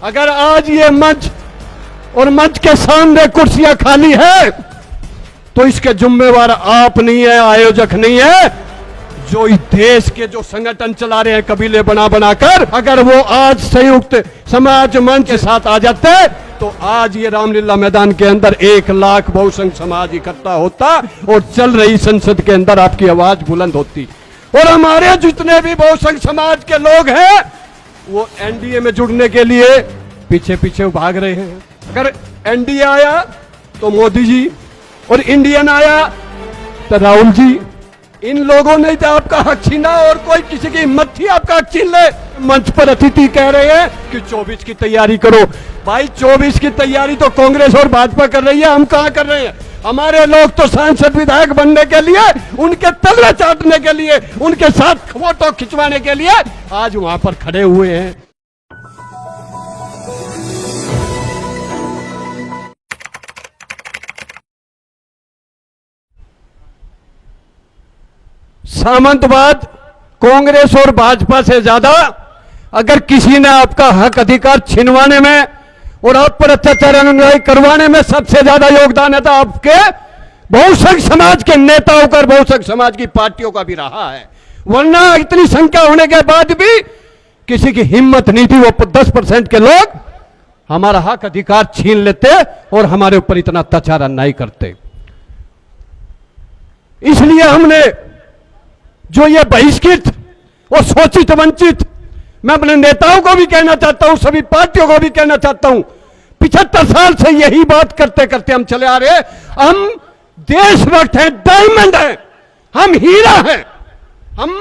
अगर आज ये मंच और मंच के सामने कुर्सियां खाली है तो इसके जिम्मेवार आप नहीं है, आयोजक नहीं है, जो इस देश के जो संगठन चला रहे हैं कबीले बना बनाकर। अगर वो आज संयुक्त समाज मंच के साथ आ जाते तो आज ये रामलीला मैदान के अंदर 1 लाख बहुसंघ समाज इकट्ठा होता और चल रही संसद के अंदर आपकी आवाज बुलंद होती। और हमारे जितने भी बहुसंघ समाज के लोग हैं वो एनडीए में जुड़ने के लिए पीछे पीछे भाग रहे हैं। अगर एनडीए आया तो मोदी जी, और इंडियन आया तो राहुल जी। इन लोगों ने तो आपका हक छीना और कोई किसी की हिम्मत थी आपका हक छीन ले। मंच पर अतिथि कह रहे हैं कि 24 की तैयारी करो। भाई 24 की तैयारी तो कांग्रेस और भाजपा कर रही है, हम कहां कर रहे हैं। हमारे लोग तो सांसद विधायक बनने के लिए, उनके तलवे चाटने के लिए, उनके साथ फोटो खिंचवाने के लिए आज वहां पर खड़े हुए हैं। सामंतवाद कांग्रेस और भाजपा से ज्यादा अगर किसी ने आपका हक अधिकार छिनवाने में और आप पर अत्याचार अनुयायी करवाने में सबसे ज्यादा योगदान है तो आपके बहुसंघ समाज के नेताओं का, बहुसंघ समाज की पार्टियों का भी रहा है। वरना इतनी संख्या होने के बाद भी किसी की हिम्मत नहीं थी। वो 10% के लोग हमारा हक अधिकार छीन लेते और हमारे ऊपर इतना अत्याचार अन्याय करते। इसलिए हमने जो ये बहिष्कृत और शोषित वंचित, मैं अपने नेताओं को भी कहना चाहता हूं, सभी पार्टियों को भी कहना चाहता हूं, 75 साल से यही बात करते करते हम चले आ रहे हैं। हम देशभक्त हैं, डायमंड हैं, हम हीरा हैं, हम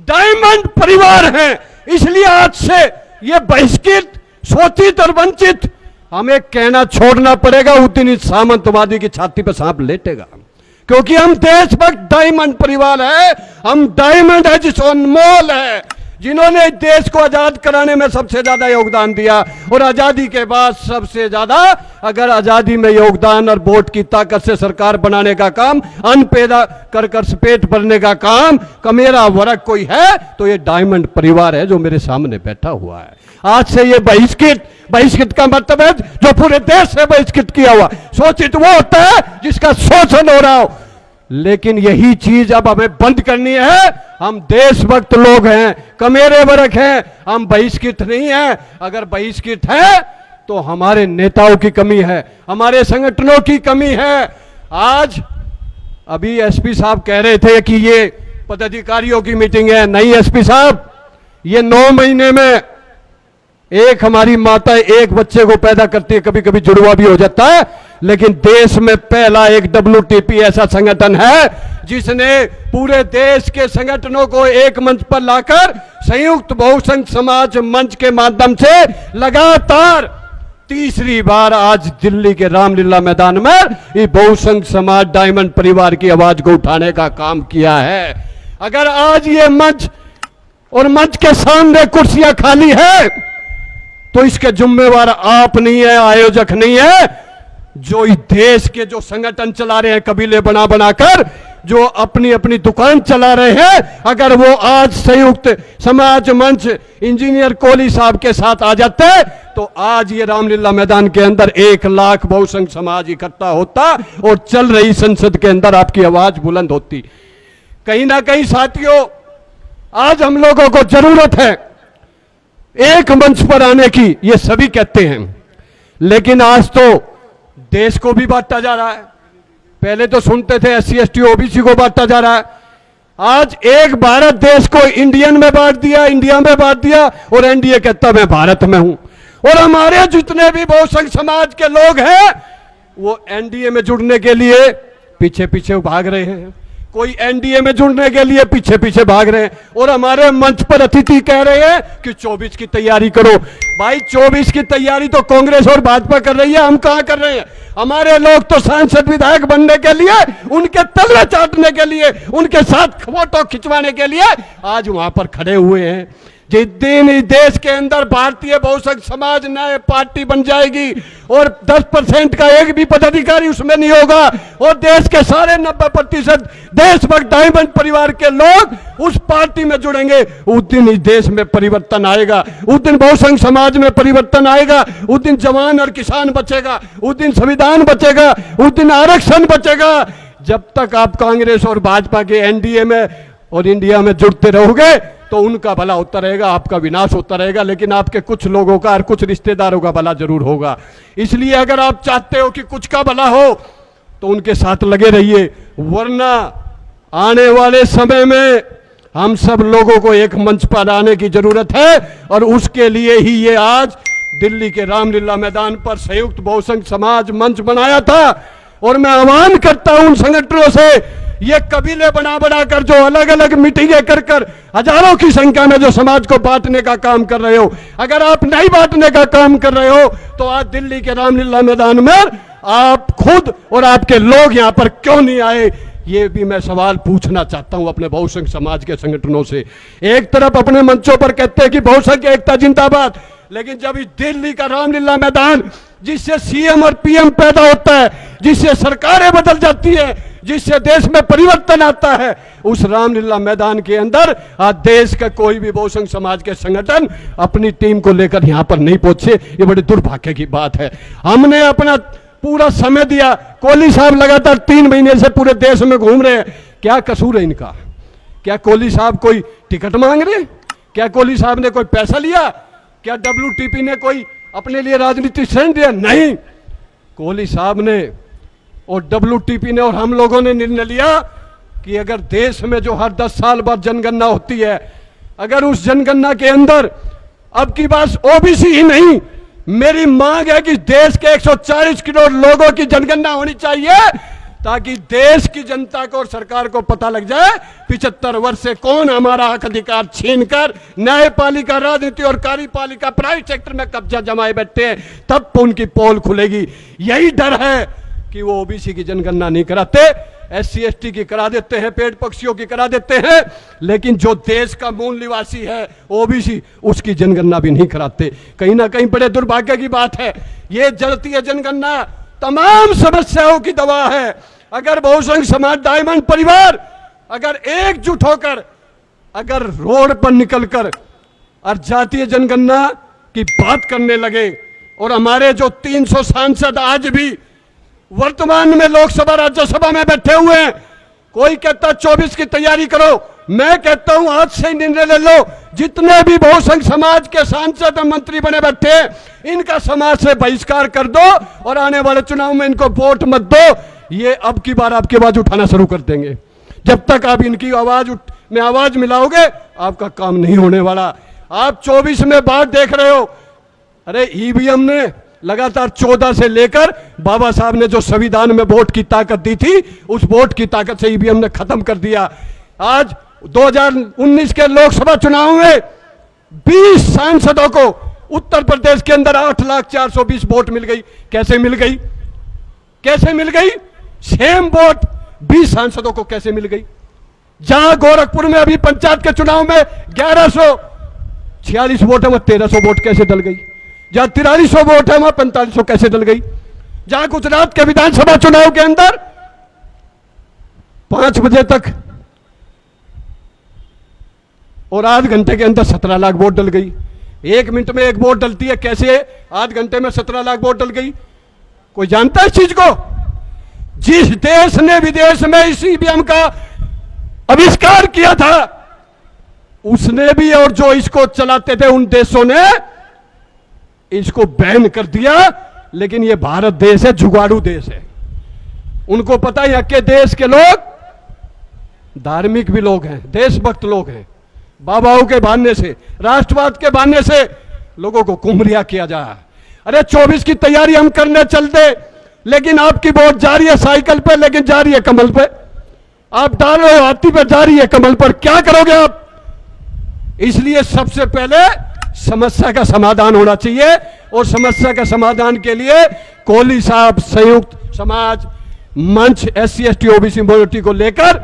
डायमंड परिवार हैं। इसलिए आज से ये बहिष्कृत, शोषित और वंचित हमें कहना छोड़ना पड़ेगा। उस दिन इस सामंतवादी की छाती पर सांप लेटेगा, क्योंकि हम देशभक्त डायमंड परिवार है। हम डायमंड है जिस अनमोल है, जिन्होंने देश को आजाद कराने में सबसे ज्यादा योगदान दिया। और आजादी के बाद सबसे ज्यादा अगर आजादी में योगदान और वोट की ताकत से सरकार बनाने का काम, अन्न पैदा कर पेट भरने का काम मेरा वर्ग कोई है तो ये डायमंड परिवार है जो मेरे सामने बैठा हुआ है। आज से ये बहिष्कृत का मतलब है जो पूरे देश से बहिष्कृत किया हुआ। शोषित वो होता है जिसका शोषण हो रहा हो। लेकिन यही चीज अब हमें बंद करनी है। हम देशभक्त लोग हैं, कमेरे वर्ग हैं, हम बहिष्कृत नहीं हैं। अगर बहिष्कृत है तो हमारे नेताओं की कमी है, हमारे संगठनों की कमी है। आज अभी एसपी साहब कह रहे थे कि ये पदाधिकारियों की मीटिंग है। नहीं एसपी साहब, ये 9 महीने में एक हमारी माता एक बच्चे को पैदा करती है, कभी कभी जुड़वा भी हो जाता है। लेकिन देश में पहला एक WTP ऐसा संगठन है जिसने पूरे देश के संगठनों को एक मंच पर लाकर संयुक्त बहुसंघ समाज मंच के माध्यम से लगातार तीसरी बार आज दिल्ली के रामलीला मैदान में ये बहुसंघ समाज डायमंड परिवार की आवाज को उठाने का काम किया है। अगर आज ये मंच और मंच के सामने कुर्सियां खाली है तो इसके जिम्मेवार आप नहीं है, आयोजक नहीं है, जो इस देश के जो संगठन चला रहे हैं कबीले बना बनाकर, जो अपनी अपनी दुकान चला रहे हैं। अगर वो आज संयुक्त समाज मंच इंजीनियर कोहली साहब के साथ आ जाते तो आज ये रामलीला मैदान के अंदर 1 लाख बहुसंघ समाज इकट्ठा होता और चल रही संसद के अंदर आपकी आवाज बुलंद होती। कहीं ना कहीं साथियों, आज हम लोगों को जरूरत है एक मंच पर आने की, ये सभी कहते हैं। लेकिन आज तो देश को भी बांटा जा रहा है। पहले तो सुनते थे SC ST OBC को बांटा जा रहा है। आज एक भारत देश को इंडियन में बांट दिया, इंडिया में बांट दिया और एनडीए कहता मैं भारत में हूं। और हमारे जितने भी बहुसंघ समाज के लोग हैं वो एनडीए में जुड़ने के लिए पीछे पीछे भाग रहे हैं, कोई एनडीए में जुड़ने के लिए पीछे पीछे भाग रहे हैं। और हमारे मंच पर अतिथि कह रहे हैं कि 24 की तैयारी करो। भाई 24 की तैयारी तो कांग्रेस और भाजपा कर रही है, हम कहां कर रहे हैं। हमारे लोग तो सांसद विधायक बनने के लिए, उनके तलवे चाटने के लिए, उनके साथ फोटो खिंचवाने के लिए आज वहां पर खड़े हुए हैं। जिस दिन इस देश के अंदर भारतीय बहुसंख्य समाज नए पार्टी बन जाएगी और 10% का एक भी पदाधिकारी उसमें नहीं होगा और देश के सारे 90% देशभक्त डायमंड परिवार के लोग उस पार्टी में जुड़ेंगे, उस दिन इस देश में परिवर्तन आएगा, उस दिन बहुसंख्य समाज में परिवर्तन आएगा, उस दिन जवान और किसान बचेगा, उस दिन संविधान बचेगा, उस दिन आरक्षण बचेगा। जब तक आप कांग्रेस और भाजपा के एनडीए में और इंडिया में जुड़ते रहोगे तो उनका भला होता रहेगा, आपका विनाश होता रहेगा, लेकिन आपके कुछ लोगों का और कुछ रिश्तेदारों का भला जरूर होगा। इसलिए अगर आप चाहते हो कि कुछ का भला हो तो उनके साथ लगे रहिए, वरना आने वाले समय में हम सब लोगों को एक मंच पर आने की जरूरत है और उसके लिए ही ये आज दिल्ली के रामलीला मैदान पर संयुक्त बहुसंख्य समाज मंच बनाया था। और मैं आह्वान करता हूं उन संगठनों से, ये कबीले बना कर जो अलग अलग मीटिंगें कर हजारों की संख्या में जो समाज को बांटने का काम कर रहे हो, अगर आप नहीं बांटने का काम कर रहे हो तो आज दिल्ली के रामलीला मैदान में आप खुद और आपके लोग यहां पर क्यों नहीं आए, ये भी मैं सवाल पूछना चाहता हूं अपने बहुसंख्य समाज के संगठनों से। एक तरफ अपने मंचों पर कहते हैं कि बहुसंख्य एकता जिंदाबाद, लेकिन जब इस दिल्ली का रामलीला मैदान जिससे सीएम और पीएम पैदा होता है, जिससे सरकारें बदल जाती है, जिससे देश में परिवर्तन आता है, उस रामलीला मैदान के अंदर आज देश का कोई भी बहुसंख्य समाज के संगठन अपनी टीम को लेकर यहां पर नहीं पहुंचे, ये बड़े दुर्भाग्य की बात है। हमने अपना पूरा समय दिया, कोहली साहब लगातार 3 महीने से पूरे देश में घूम रहे हैं, क्या कसूर है इनका? क्या कोहली साहब कोई टिकट मांग रहे? क्या कोहली साहब ने कोई पैसा लिया? क्या WTP ने कोई अपने लिए राजनीतिक ऋण दिया? नहीं, कोहली साहब ने और WTP ने और हम लोगों ने निर्णय लिया कि अगर देश में जो हर 10 साल बाद जनगणना होती है, अगर उस जनगणना के अंदर अब की बात OBC ही नहीं, मेरी मांग है कि देश के 140 करोड़ लोगों की जनगणना होनी चाहिए ताकि देश की जनता को और सरकार को पता लग जाए 75 वर्ष से कौन हमारा हक अधिकार छीनकर न्यायपालिका, राजनीति और कार्यपालिका प्राइवेट सेक्टर में कब्जा जमाए बैठे हैं, तब उनकी पोल खुलेगी। यही डर है कि वो OBC की जनगणना नहीं कराते, SC ST की करा देते हैं, पेड़ पक्षियों की करा देते हैं, लेकिन जो देश का मूल निवासी है OBC, उसकी जनगणना भी नहीं कराते। कहीं ना कहीं बड़े दुर्भाग्य की बात है। ये जलती है जनगणना तमाम समस्याओं की दवा है। अगर बहुसंख्य समाज डायमंड परिवार अगर एकजुट होकर अगर रोड पर निकलकर और जातीय जनगणना की बात करने लगे, और हमारे जो 300 सांसद आज भी वर्तमान में लोकसभा राज्यसभा में बैठे हुए हैं, कोई कहता 24 की तैयारी करो, मैं कहता हूं आज से निर्णय ले लो, जितने भी बहुसंख्य समाज के सांसद और मंत्री बने बैठे हैं, इनका समाज से बहिष्कार कर दो और आने वाले चुनाव में इनको वोट मत दो। ये अब की बार आपकी आवाज उठाना शुरू कर देंगे। जब तक आप इनकी आवाज में आवाज मिलाओगे, आपका काम नहीं होने वाला। आप 24 में बात देख रहे हो, अरे EVM ने लगातार 14 से लेकर बाबा साहब ने जो संविधान में वोट की ताकत दी थी, उस वोट की ताकत से EVM ने खत्म कर दिया। आज 2019 के लोकसभा चुनाव में 20 सांसदों को उत्तर प्रदेश के अंदर 8,420 वोट मिल गई। कैसे मिल गई? कैसे मिल गई? सेम वोट 20 सांसदों को कैसे मिल गई? जहां गोरखपुर में अभी पंचायत के चुनाव में 1146 वोट है, वह 1300 वोट कैसे डल गई? जहां 4300 वोट है, वहां 4500 कैसे डल गई? जहां गुजरात के विधानसभा चुनाव के अंदर 5 बजे तक और आध घंटे के अंदर 17 लाख वोट डल गई। 1 मिनट में 1 वोट डलती है, कैसे आध घंटे में 17 लाख वोट डल गई? कोई जानता है इस चीज को? जिस देश ने विदेश में इस EVM का आविष्कार किया था, उसने भी और जो इसको चलाते थे उन देशों ने इसको बैन कर दिया। लेकिन ये भारत देश है, जुगाड़ू देश है। उनको पता है कि देश के लोग धार्मिक भी लोग हैं, देशभक्त लोग हैं। बाबाओं के बहाने से, राष्ट्रवाद के बहाने से लोगों को गुमराह किया जा रहा है। अरे 24 की तैयारी हम करने चलते, लेकिन आपकी वोट जा रही है साइकिल पे, लेकिन जा रही है कमल पे। आप डाल रहे हो हाथी पे, जा रही है कमल पर। क्या करोगे आप? इसलिए सबसे पहले समस्या का समाधान होना चाहिए, और समस्या का समाधान के लिए कोहली साहब संयुक्त समाज मंच SC ST OBC माइनॉरिटी को लेकर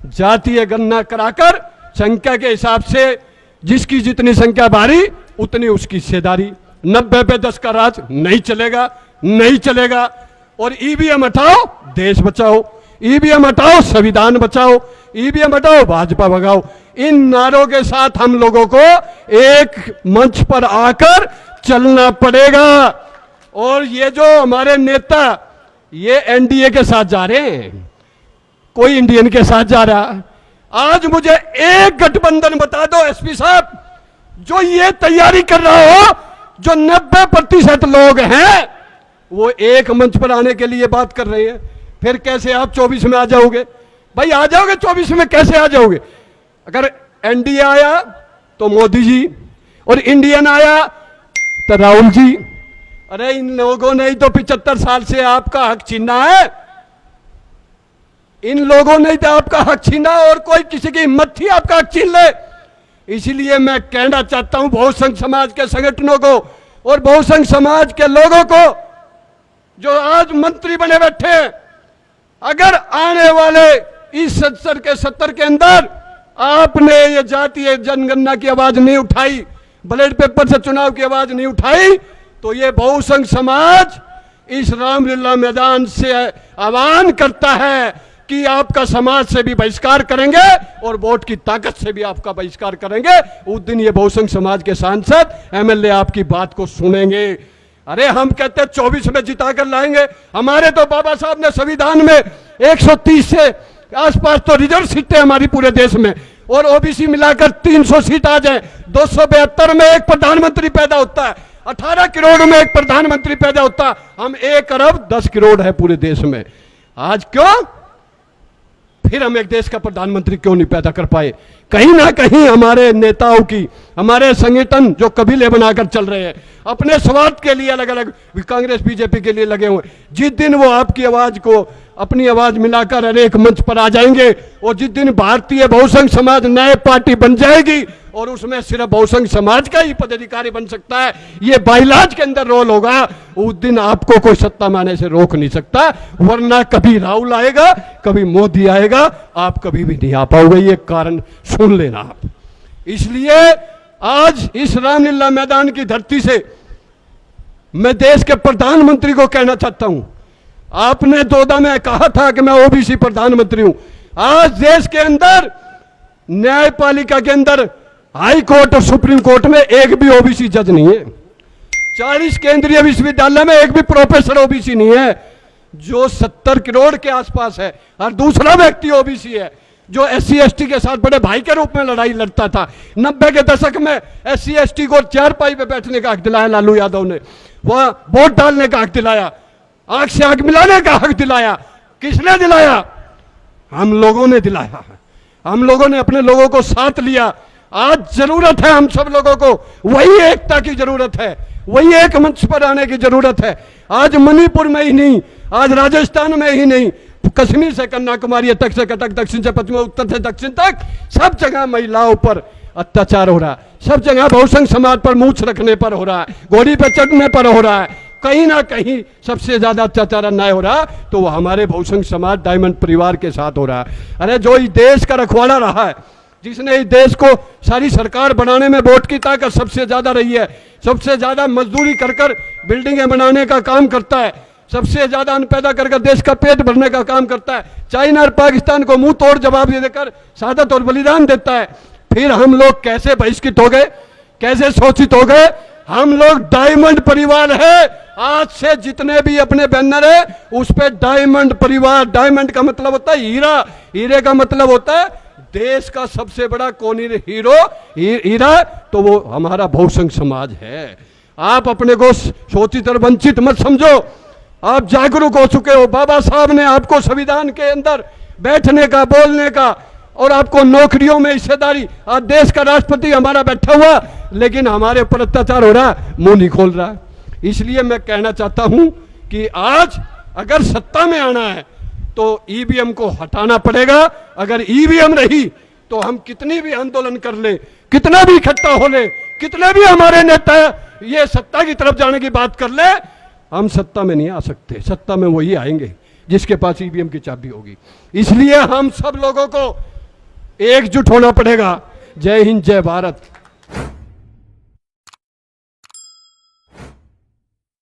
जातीय गणना कराकर संख्या के हिसाब से जिसकी जितनी संख्या भारी उतनी उसकी हिस्सेदारी। 90 पे 10 का राज नहीं चलेगा, नहीं चलेगा। और ईवीएम हटाओ, देश बचाओ। ईवीएम हटाओ, संविधान बचाओ। ईवीएम हटाओ, भाजपा भगाओ। इन नारों के साथ हम लोगों को एक मंच पर आकर चलना पड़ेगा। और ये जो हमारे नेता ये एनडीए के साथ जा रहे हैं, कोई इंडियन के साथ जा रहा। आज मुझे एक गठबंधन बता दो एसपी साहब, जो ये तैयारी कर रहा हो, जो 90% लोग हैं वो एक मंच पर आने के लिए बात कर रहे हैं। फिर कैसे आप 24 में आ जाओगे? भाई आ जाओगे 24 में, कैसे आ जाओगे? अगर एनडीए आया तो मोदी जी, और इंडियन आया तो राहुल जी। अरे इन लोगों ने ही तो 75 साल से आपका हक छीना है। इन लोगों ने तो आपका हक छीना, और कोई किसी की हिम्मत थी आपका हक छीन ले? इसलिए मैं कहना चाहता हूं बहुसंघ समाज के संगठनों को और बहुसंघ समाज के लोगों को जो आज मंत्री बने बैठे हैं, अगर आने वाले इस सत्र के अंदर आपने ये जातीय जनगणना की आवाज नहीं उठाई, बैलेट पेपर से चुनाव की आवाज नहीं उठाई, तो ये बहुसंघ समाज इस रामलीला मैदान से आह्वान करता है कि आपका समाज से भी बहिष्कार करेंगे और वोट की ताकत से भी आपका बहिष्कार करेंगे। उस दिन ये बहुसंघ समाज के सांसद एमएलए आपकी बात को सुनेंगे। अरे हम कहते हैं 24 में जिताकर लाएंगे। हमारे तो बाबा साहब ने संविधान में 130 से आसपास तो रिजर्व सीटें हमारी पूरे देश में, और ओबीसी मिलाकर 300 सीट आ जाए, 272 में एक प्रधानमंत्री पैदा होता है, 18 करोड़ में एक प्रधानमंत्री पैदा होता है। हम 1 अरब 10 करोड़ है पूरे देश में। आज क्यों फिर हम एक देश का प्रधानमंत्री क्यों नहीं पैदा कर पाए? कहीं ना कहीं हमारे नेताओं की, हमारे संगठन जो कबीले बनाकर चल रहे हैं, अपने स्वार्थ के लिए अलग अलग कांग्रेस बीजेपी के लिए लगे हुए। जिस दिन वो आपकी आवाज को, अपनी आवाज मिलाकर हर एक मंच पर आ जाएंगे, और जिस दिन भारतीय बहुसंघ समाज नए पार्टी बन जाएगी और उसमें सिर्फ बहुसंघ समाज का ही पदाधिकारी बन सकता है, ये बाइलाज के अंदर रोल होगा, उस दिन आपको कोई सत्ता में आने से रोक नहीं सकता। वरना कभी राहुल आएगा, कभी मोदी आएगा, आप कभी भी नहीं आ पाओगे। ये कारण सुन लेना आप। इसलिए आज इस रामलीला मैदान की धरती से मैं देश के प्रधानमंत्री को कहना चाहता हूं, आपने 2014 में कहा था कि मैं ओबीसी प्रधानमंत्री हूं। आज देश के अंदर न्यायपालिका के अंदर हाई कोर्ट और सुप्रीम कोर्ट में एक भी ओबीसी जज नहीं है। 40 केंद्रीय विश्वविद्यालय में एक भी प्रोफेसर ओबीसी नहीं है। जो 70 करोड़ के आसपास है, और दूसरा व्यक्ति ओबीसी है जो SC ST के साथ बड़े भाई के रूप में लड़ाई लड़ता था। 90 के दशक में SC ST को चारपाई पे बैठने का हक दिलाया लालू यादव ने, वह वोट डालने का हक दिलाया, आंख से आंख मिलाने का हक दिलाया। किसने दिलाया? हम लोगों ने दिलाया। हम लोगों ने अपने लोगों को साथ लिया। आज जरूरत है हम सब लोगों को वही एकता की जरूरत है, वही एक मंच पर आने की जरूरत है। आज मणिपुर में ही नहीं, आज राजस्थान में ही नहीं, कश्मीर से कन्याकुमारी तक से कटक, दक्षिण से पश्चिम, उत्तर से दक्षिण तक, सब जगह महिलाओं पर अत्याचार हो रहा है। सब जगह बहुसंघ समाज पर मूछ रखने पर हो रहा है, घोड़ी पर चढ़ने पर हो रहा है। कहीं ना कहीं सबसे ज्यादा अत्याचार अन्याय हो रहा तो वो हमारे बहुसंघ समाज डायमंड परिवार के साथ हो रहा है। अरे जो इस देश का रखवाला रहा है, जिसने इस देश को सारी सरकार बनाने में वोट की ताकत सबसे ज्यादा रही है, सबसे ज्यादा मजदूरी कर कर बिल्डिंगें बनाने का काम करता है, सबसे ज्यादा अन्न पैदा कर देश का पेट भरने का काम करता है, चाइना और पाकिस्तान को मुंह तोड़ जवाब दे देकर शहादत और बलिदान देता है। फिर हम लोग कैसे बहिष्कृत हो गए, कैसे शोषित हो गए? हम लोग डायमंड परिवार है। आज से जितने भी अपने बैनर है उस पे डायमंड परिवार, डायमंड का मतलब होता है हीरा, हीरे का मतलब होता है देश का सबसे बड़ा कौन हीरो हीरा, तो वो हमारा बहुसंघ समाज है। आप अपने को शोषित और वंचित मत समझो, आप जागरूक हो चुके हो। बाबा साहब ने आपको संविधान के अंदर बैठने का, बोलने का, और आपको नौकरियों में हिस्सेदारी। आज देश का राष्ट्रपति हमारा बैठा हुआ, लेकिन हमारे ऊपर अत्याचार हो रहा, मुंह नहीं खोल रहा। इसलिए मैं कहना चाहता हूं कि आज अगर सत्ता में आना है तो ईवीएम को हटाना पड़ेगा। अगर ईवीएम रही तो हम कितनी भी आंदोलन कर ले, कितना भी इकट्ठा हो ले, कितने भी हमारे नेता ये सत्ता की तरफ जाने की बात कर ले, हम सत्ता में नहीं आ सकते। सत्ता में वही आएंगे जिसके पास ईवीएम की चाबी होगी। इसलिए हम सब लोगों को एकजुट होना पड़ेगा। जय हिंद, जय भारत।